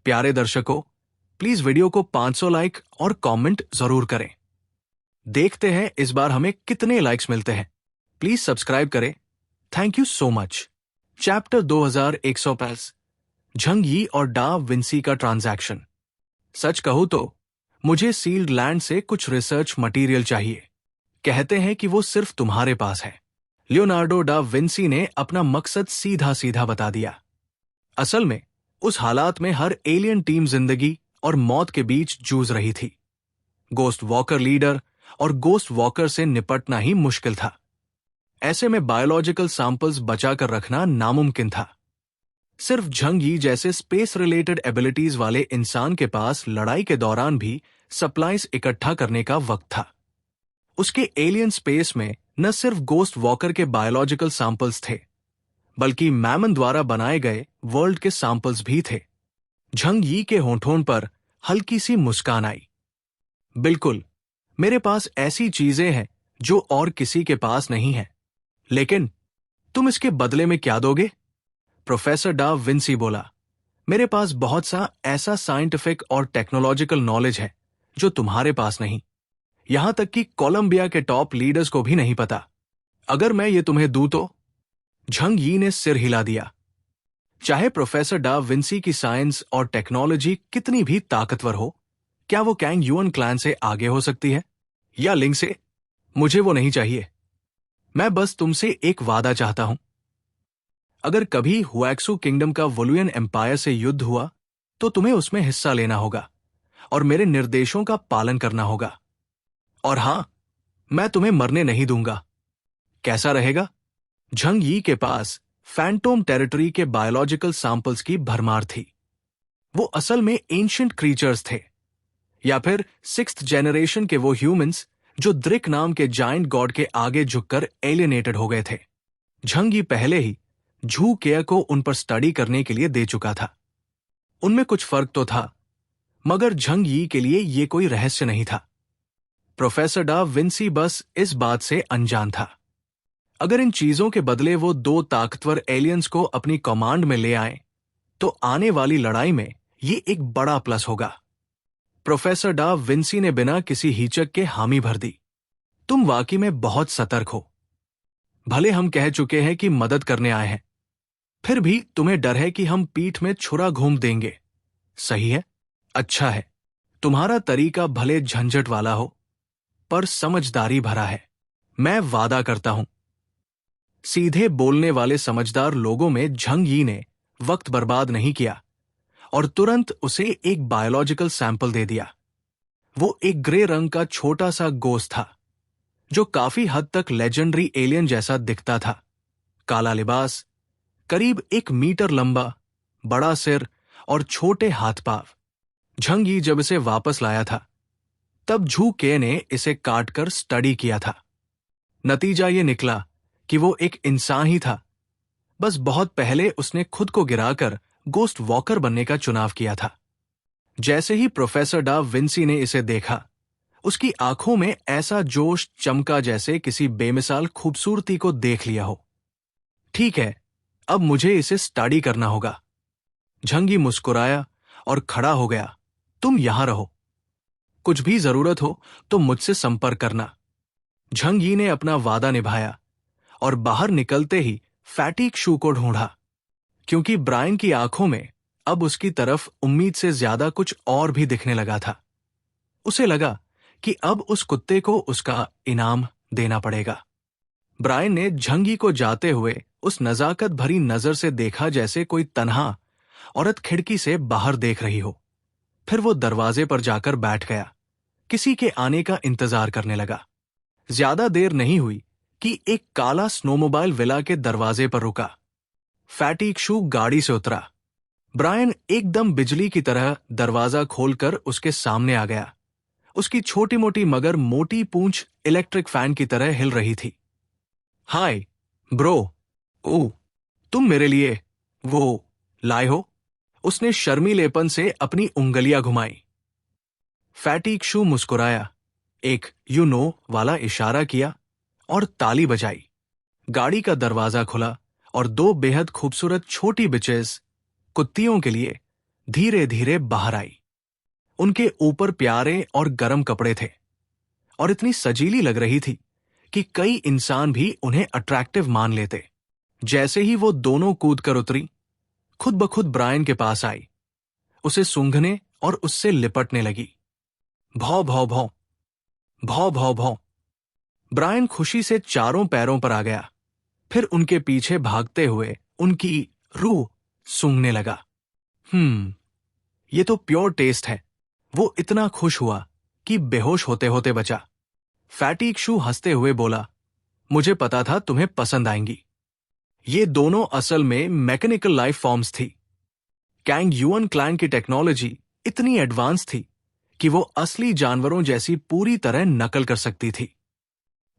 प्यारे दर्शकों, please video को 500 लाइक और कमेंट जरूर करें। देखते हैं इस बार हमें कितने लाइक्स मिलते हैं। प्लीज सब्सक्राइब करें। Thank you so much. Chapter 2150, Jhang यी और डा विंसी का ट्रांजैक्शन। सच कहूं तो मुझे सील्ड लैंड से कुछ रिसर्च मटेरियल चाहिए। कहते हैं कि वो सिर्फ तुम्हारे पास है। लियोनार्डो डा विंसी ने अपना मकसद सीधा सीधा बता दिया। असल में उस हालात में हर एलियन टीम जिंदगी और मौत के बीच जूझ रही थी। गोस्ट वॉकर लीडर और गोस्ट वॉकर से निपटना ही मुश्किल था। ऐसे में बायोलॉजिकल सैंपल्स बचाकर रखना नामुमकिन था। सिर्फ झंग यी जैसे स्पेस रिलेटेड एबिलिटीज वाले इंसान के पास लड़ाई के दौरान भी सप्लाईज इकट्ठा करने का वक्त था। उसके एलियन स्पेस में न सिर्फ गोस्ट वॉकर के बायोलॉजिकल सैंपल्स थे, बल्कि मैमन द्वारा बनाए गए वर्ल्ड के सैंपल्स भी थे। झंग यी के होंठों पर हल्की सी मुस्कान आई। बिल्कुल, मेरे पास ऐसी चीजें हैं जो और किसी के पास नहीं है। लेकिन तुम इसके बदले में क्या दोगे? प्रोफेसर डा विंसी बोला, मेरे पास बहुत सा ऐसा साइंटिफिक और टेक्नोलॉजिकल नॉलेज है जो तुम्हारे पास नहीं। यहां तक कि कोलंबिया के टॉप लीडर्स को भी नहीं पता। अगर मैं ये तुम्हें दूं तो? झंग यी ने सिर हिला दिया। चाहे प्रोफेसर डा विंसी की साइंस और टेक्नोलॉजी कितनी भी ताकतवर हो, क्या वो कैंग युअन क्लैन से आगे हो सकती है? या लिंग से? मुझे वो नहीं चाहिए। मैं बस तुमसे एक वादा चाहता हूं। अगर कभी हुएक्सू किंगडम का वोलुयन एम्पायर से युद्ध हुआ तो तुम्हें उसमें हिस्सा लेना होगा और मेरे निर्देशों का पालन करना होगा। और हां, मैं तुम्हें मरने नहीं दूंगा। कैसा रहेगा? झंग यी के पास फैंटोम टेरिटरी के बायोलॉजिकल सैंपल्स की भरमार थी। वो असल में एंशिएंट क्रीचर्स थे, या फिर 6th जनरेशन के वो ह्यूमंस जो द्रिक नाम के जायंट गॉड के आगे झुककर एलियनेटेड हो गए थे। झंग यी पहले ही झू केयर को उन पर स्टडी करने के लिए दे चुका था। उनमें कुछ फर्क तो था, मगर झंग यी के लिए ये कोई रहस्य नहीं था। प्रोफेसर डा विंसी बस इस बात से अनजान था। अगर इन चीजों के बदले वो 2 ताकतवर एलियंस को अपनी कमांड में ले आए तो आने वाली लड़ाई में ये एक बड़ा प्लस होगा। प्रोफेसर डा विंसी ने बिना किसी हिचक के हामी भर दी। तुम वाकई में बहुत सतर्क हो। भले हम कह चुके हैं कि मदद करने आए हैं, फिर भी तुम्हें डर है कि हम पीठ में छुरा घूम देंगे। सही है, अच्छा है। तुम्हारा तरीका भले झंझट वाला हो, पर समझदारी भरा है। मैं वादा करता हूं। सीधे बोलने वाले समझदार लोगों में झंग यी ने वक्त बर्बाद नहीं किया और तुरंत उसे एक बायोलॉजिकल सैंपल दे दिया। वो एक ग्रे रंग का छोटा सा गोश्त था जो काफी हद तक लेजेंडरी एलियन जैसा दिखता था। काला लिबास, करीब 1 मीटर लंबा, बड़ा सिर और छोटे हाथ पाव। झंग यी जब इसे वापस लाया था तब झू के ने इसे काटकर स्टडी किया था। नतीजा ये निकला कि वो एक इंसान ही था, बस बहुत पहले उसने खुद को गिराकर गोस्ट वॉकर बनने का चुनाव किया था। जैसे ही प्रोफेसर डा विंसी ने इसे देखा, उसकी आंखों में ऐसा जोश चमका जैसे किसी बेमिसाल खूबसूरती को देख लिया हो। ठीक है, अब मुझे इसे स्टडी करना होगा। झंग यी मुस्कुराया और खड़ा हो गया। तुम यहां रहो। कुछ भी जरूरत हो तो मुझसे संपर्क करना। झंग यी ने अपना वादा निभाया और बाहर निकलते ही फैटीग शू को ढूंढा, क्योंकि ब्रायन की आंखों में अब उसकी तरफ उम्मीद से ज्यादा कुछ और भी दिखने लगा था। उसे लगा कि अब उस कुत्ते को उसका इनाम देना पड़ेगा। ब्रायन ने झंग यी को जाते हुए उस नजाकत भरी नजर से देखा जैसे कोई तन्हा औरत खिड़की से बाहर देख रही हो। फिर वो दरवाजे पर जाकर बैठ गया, किसी के आने का इंतजार करने लगा। ज्यादा देर नहीं हुई कि एक काला स्नोमोबाइल विला के दरवाजे पर रुका। फैटीग शू गाड़ी से उतरा। ब्रायन एकदम बिजली की तरह दरवाजा खोलकर उसके सामने आ गया। उसकी छोटी मोटी मगर मोटी पूंछ इलेक्ट्रिक फैन की तरह हिल रही थी। हाय ब्रो, ओह, तुम मेरे लिए वो लाए हो? उसने शर्मीलेपन से अपनी उंगलियां घुमाई। फैटीग शू मुस्कुराया, एक यू नो वाला इशारा किया और ताली बजाई। गाड़ी का दरवाजा खुला और 2 बेहद खूबसूरत छोटी बिचेस कुत्तियों के लिए धीरे धीरे बाहर आई। उनके ऊपर प्यारे और गर्म कपड़े थे और इतनी सजीली लग रही थी कि कई इंसान भी उन्हें अट्रैक्टिव मान लेते। जैसे ही वो दोनों कूद कर उतरी, खुद ब खुद ब्रायन के पास आई, उसे सूंघने और उससे लिपटने लगी। भौ भौ भौ, भौ भौ भौ। ब्रायन खुशी से चारों पैरों पर आ गया, फिर उनके पीछे भागते हुए उनकी रूह सूंघने लगा। ये तो प्योर टेस्ट है। वो इतना खुश हुआ कि बेहोश होते होते बचा। फैटी शू हंसते हुए बोला, मुझे पता था तुम्हें पसंद आएंगी। ये दोनों असल में मैकेनिकल लाइफ फॉर्म्स थी। कैंग युअन क्लैन की टेक्नोलॉजी इतनी एडवांस थी कि वो असली जानवरों जैसी पूरी तरह नकल कर सकती थी।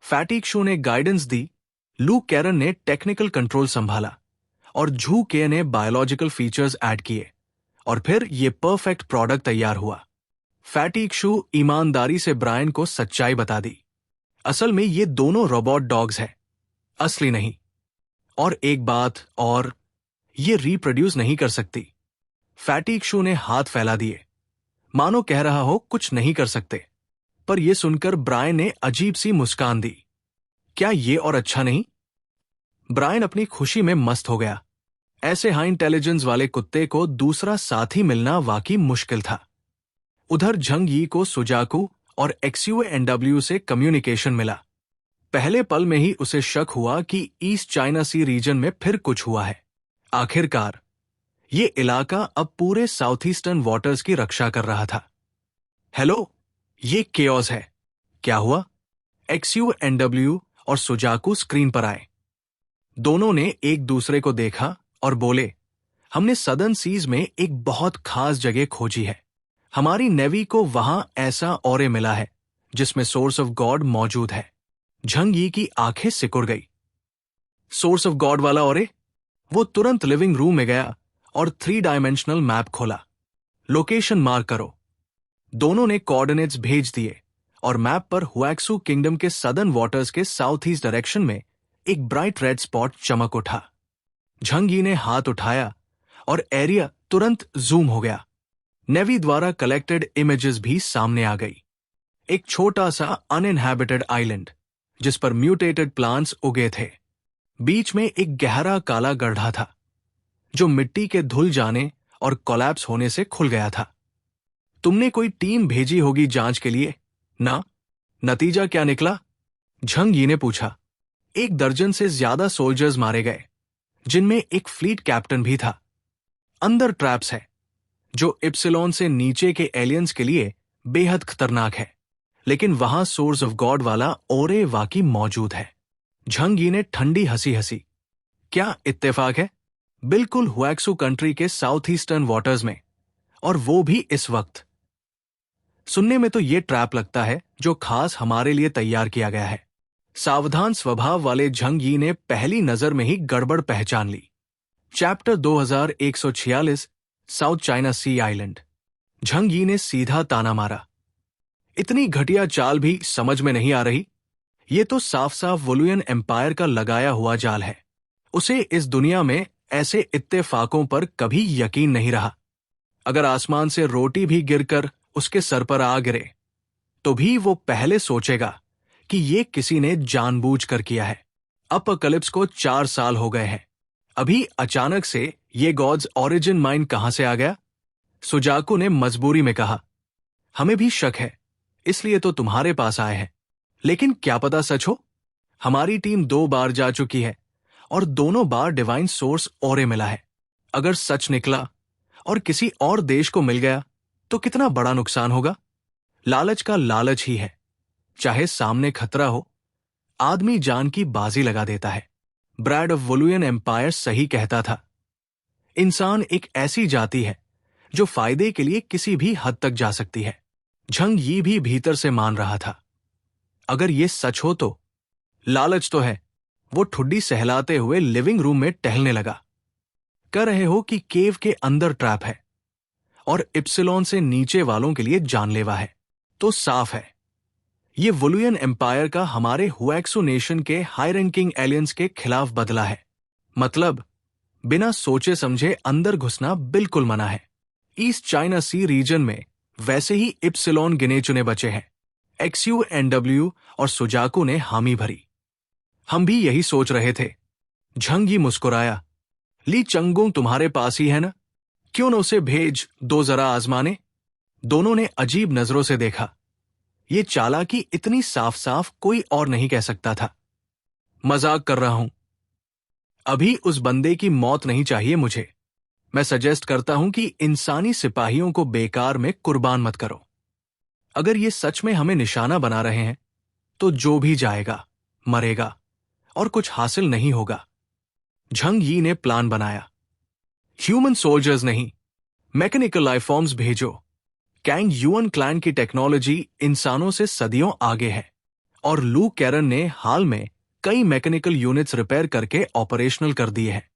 फैटिक शू ने गाइडेंस दी, लू कैरन ने टेक्निकल कंट्रोल संभाला और झू के ने बायोलॉजिकल फीचर्स ऐड किए और फिर ये परफेक्ट प्रोडक्ट तैयार हुआ। फैटिक शू ईमानदारी से ब्रायन को सच्चाई बता दी। असल में ये दोनों रोबोट डॉग्स हैं, असली नहीं। और एक बात और, ये रिप्रोड्यूस नहीं कर सकती। फैटिक शू ने हाथ फैला दिए, मानो कह रहा हो कुछ नहीं कर सकते। पर यह सुनकर ब्रायन ने अजीब सी मुस्कान दी। क्या ये और अच्छा नहीं? ब्रायन अपनी खुशी में मस्त हो गया। ऐसे हाई इंटेलिजेंस वाले कुत्ते को दूसरा साथी मिलना वाकई मुश्किल था। उधर झंग यी को सुजाकू और XUANW से कम्युनिकेशन मिला। पहले पल में ही उसे शक हुआ कि ईस्ट चाइना सी रीजन में फिर कुछ हुआ है। आखिरकार ये इलाका अब पूरे साउथ ईस्टर्न वाटर्स की रक्षा कर रहा था। हेलो, ये केओस है। क्या हुआ? XUANW और सुजाकू स्क्रीन पर आए। दोनों ने एक दूसरे को देखा और बोले, हमने सदर्न सीज में एक बहुत खास जगह खोजी है। हमारी नेवी को वहां ऐसा ऑरे मिला है जिसमें सोर्स ऑफ गॉड मौजूद है। झंग यी की आंखें सिकुड़ गई। सोर्स ऑफ गॉड वाला ऑरे? वो तुरंत लिविंग रूम में गया और 3 डायमेंशनल मैप खोला। लोकेशन मार्क करो। दोनों ने कोऑर्डिनेट्स भेज दिए और मैप पर हुएक्सू किंगडम के सदर्न वाटर्स के साउथ ईस्ट डायरेक्शन में एक ब्राइट रेड स्पॉट चमक उठा। झंग यी ने हाथ उठाया और एरिया तुरंत जूम हो गया। नेवी द्वारा कलेक्टेड इमेजेस भी सामने आ गई। एक छोटा सा अनइनहैबिटेड आइलैंड जिस पर म्यूटेटेड प्लांट्स उगे थे। बीच में एक गहरा काला गड्ढा था जो मिट्टी के धुल जाने और कोलैप्स होने से खुल गया था। तुमने कोई टीम भेजी होगी जांच के लिए ना? नतीजा क्या निकला? झंग यी ने पूछा। 1 दर्जन से ज्यादा सोल्जर्स मारे गए, जिनमें एक फ्लीट कैप्टन भी था। अंदर ट्रैप्स है जो इप्सिलॉन से नीचे के एलियंस के लिए बेहद खतरनाक है, लेकिन वहां सोर्स ऑफ गॉड वाला ओरे वाकई मौजूद है। झंग यी ने ठंडी हंसी हंसी। क्या इत्तेफाक है? बिल्कुल हुएक्सू कंट्री के साउथ ईस्टर्न वाटर्स में, और वो भी इस वक्त। सुनने में तो ये ट्रैप लगता है जो खास हमारे लिए तैयार किया गया है। सावधान स्वभाव वाले झंग यी ने पहली नजर में ही गड़बड़ पहचान ली। चैप्टर 2146 साउथ चाइना सी आइलैंड। झंग यी ने सीधा ताना मारा। इतनी घटिया चाल भी समझ में नहीं आ रही। ये तो साफ साफ वुलुयन एम्पायर का लगाया हुआ जाल है। उसे इस दुनिया में ऐसे इत्तेफाकों पर कभी यकीन नहीं रहा। अगर आसमान से रोटी भी गिरकर उसके सर पर आ गिरे तो भी वो पहले सोचेगा कि ये किसी ने जानबूझकर किया है। अपकलिप्स को 4 साल हो गए हैं। अभी अचानक से ये गॉड्स ओरिजिन माइंड कहां से आ गया? सुजाकू ने मजबूरी में कहा, हमें भी शक है, इसलिए तो तुम्हारे पास आए हैं। लेकिन क्या पता सच हो? हमारी टीम 2 बार जा चुकी है और दोनों बार डिवाइन सोर्स ओरे मिला है। अगर सच निकला और किसी और देश को मिल गया तो कितना बड़ा नुकसान होगा। लालच का लालच ही है। चाहे सामने खतरा हो, आदमी जान की बाजी लगा देता है। ब्रैड ऑफ वुलुयन एम्पायर सही कहता था। इंसान एक ऐसी जाति है जो फायदे के लिए किसी भी हद तक जा सकती है। झंग यी भी भीतर से मान रहा था। अगर ये सच हो तो लालच तो है। वो ठुड्डी सहलाते हुए लिविंग रूम में टहलने लगा। कह रहे हो कि केव के अंदर ट्रैप है और इप्सिलॉन से नीचे वालों के लिए जानलेवा है, तो साफ है ये वुलुयन एम्पायर का हमारे हुएक्सू नेशन के हाई रैंकिंग एलियंस के खिलाफ बदला है। मतलब बिना सोचे समझे अंदर घुसना बिल्कुल मना है। ईस्ट चाइना सी रीजन में वैसे ही इप्सिलॉन गिने चुने बचे हैं। XUNW और सुजाकू ने हामी भरी। हम भी यही सोच रहे थे। झंग ही मुस्कुराया। ली चंगुंग तुम्हारे पास ही है ना, क्यों न उसे भेज दो जरा आजमाने। दोनों ने अजीब नजरों से देखा। ये चालाकी इतनी साफ साफ कोई और नहीं कह सकता था। मजाक कर रहा हूं। अभी उस बंदे की मौत नहीं चाहिए मुझे। मैं सजेस्ट करता हूं कि इंसानी सिपाहियों को बेकार में कुर्बान मत करो। अगर ये सच में हमें निशाना बना रहे हैं तो जो भी जाएगा मरेगा और कुछ हासिल नहीं होगा। झंग यी ने प्लान बनाया। ह्यूमन सोल्जर्स नहीं, मैकेनिकल लाइफ फॉर्म्स भेजो। कैंग युअन क्लैन की टेक्नोलॉजी इंसानों से सदियों आगे है और लू कैरन ने हाल में कई मैकेनिकल यूनिट्स रिपेयर करके ऑपरेशनल कर दिए हैं।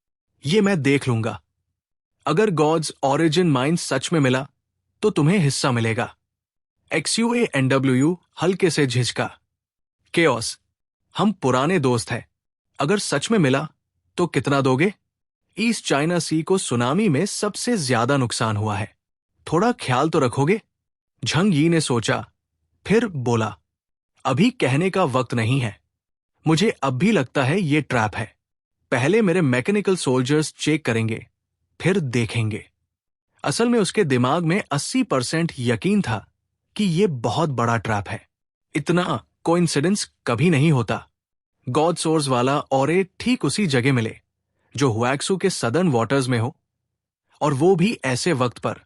ये मैं देख लूंगा। अगर गॉड्स ओरिजिन माइंड सच में मिला तो तुम्हें हिस्सा मिलेगा। XUANW हल्के से झिझका। केओस, हम पुराने दोस्त हैं। अगर सच में मिला तो कितना दोगे? ईस्ट चाइना सी को सुनामी में सबसे ज्यादा नुकसान हुआ है, थोड़ा ख्याल तो रखोगे? झंग यी ने सोचा, फिर बोला, अभी कहने का वक्त नहीं है। मुझे अब भी लगता है ये ट्रैप है। पहले मेरे मैकेनिकल सोल्जर्स चेक करेंगे, फिर देखेंगे। असल में उसके दिमाग में 80% यकीन था कि ये बहुत बड़ा ट्रैप है। इतना कोइंसिडेंस कभी नहीं होता। गॉड सोर्स वाला ऑरे ठीक उसी जगह मिले जो हुएक्सू के सदर्न वाटर्स में हो, और वो भी ऐसे वक्त पर।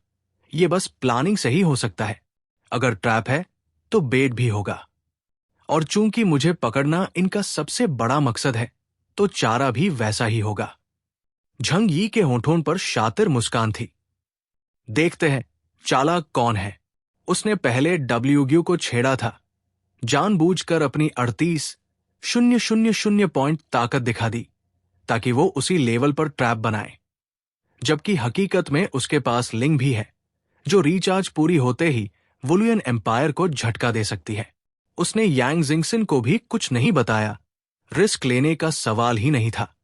यह बस प्लानिंग से ही हो सकता है। अगर ट्रैप है तो बेट भी होगा, और चूंकि मुझे पकड़ना इनका सबसे बड़ा मकसद है तो चारा भी वैसा ही होगा। झंग यी के होठों पर शातिर मुस्कान थी। देखते हैं चालाक कौन है। उसने पहले WGU को छेड़ा था, जानबूझकर अपनी 38,000 पॉइंट ताकत दिखा दी ताकि वो उसी लेवल पर ट्रैप बनाए, जबकि हकीकत में उसके पास लिंग भी है जो रिचार्ज पूरी होते ही वुलियन एम्पायर को झटका दे सकती है। उसने यांग जिंगसिन को भी कुछ नहीं बताया। रिस्क लेने का सवाल ही नहीं था।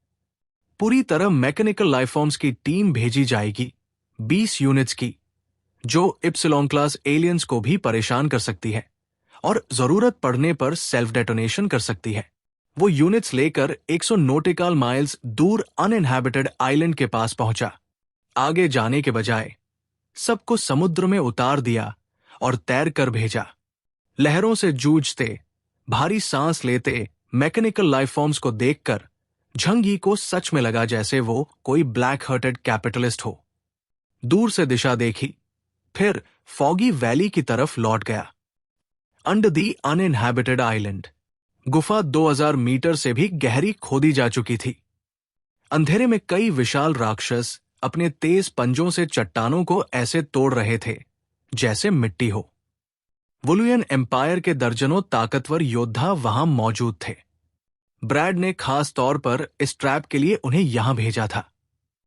पूरी तरह मैकेनिकल लाइफफॉर्म्स की टीम भेजी जाएगी, 20 यूनिट्स की, जो इप्सिलॉन क्लास एलियंस को भी परेशान कर सकती है और जरूरत पड़ने पर सेल्फ डेटोनेशन कर सकती है। वो यूनिट्स लेकर 100 नॉटिकल माइल्स दूर अनइनहैबिटेड आइलैंड के पास पहुंचा। आगे जाने के बजाय सबको समुद्र में उतार दिया और तैर कर भेजा। लहरों से जूझते, भारी सांस लेते मैकेनिकल लाइफ फॉर्म्स को देखकर झंग यी को सच में लगा जैसे वो कोई ब्लैक हार्टेड कैपिटलिस्ट हो। दूर से दिशा देखी, फिर फॉगी वैली की तरफ लौट गया। अंडर दी अनइनहैबिटेड आइलैंड गुफा 2000 मीटर से भी गहरी खोदी जा चुकी थी। अंधेरे में कई विशाल राक्षस अपने तेज पंजों से चट्टानों को ऐसे तोड़ रहे थे जैसे मिट्टी हो। वुलियन एम्पायर के दर्जनों ताकतवर योद्धा वहां मौजूद थे। ब्रैड ने खास तौर पर इस ट्रैप के लिए उन्हें यहां भेजा था।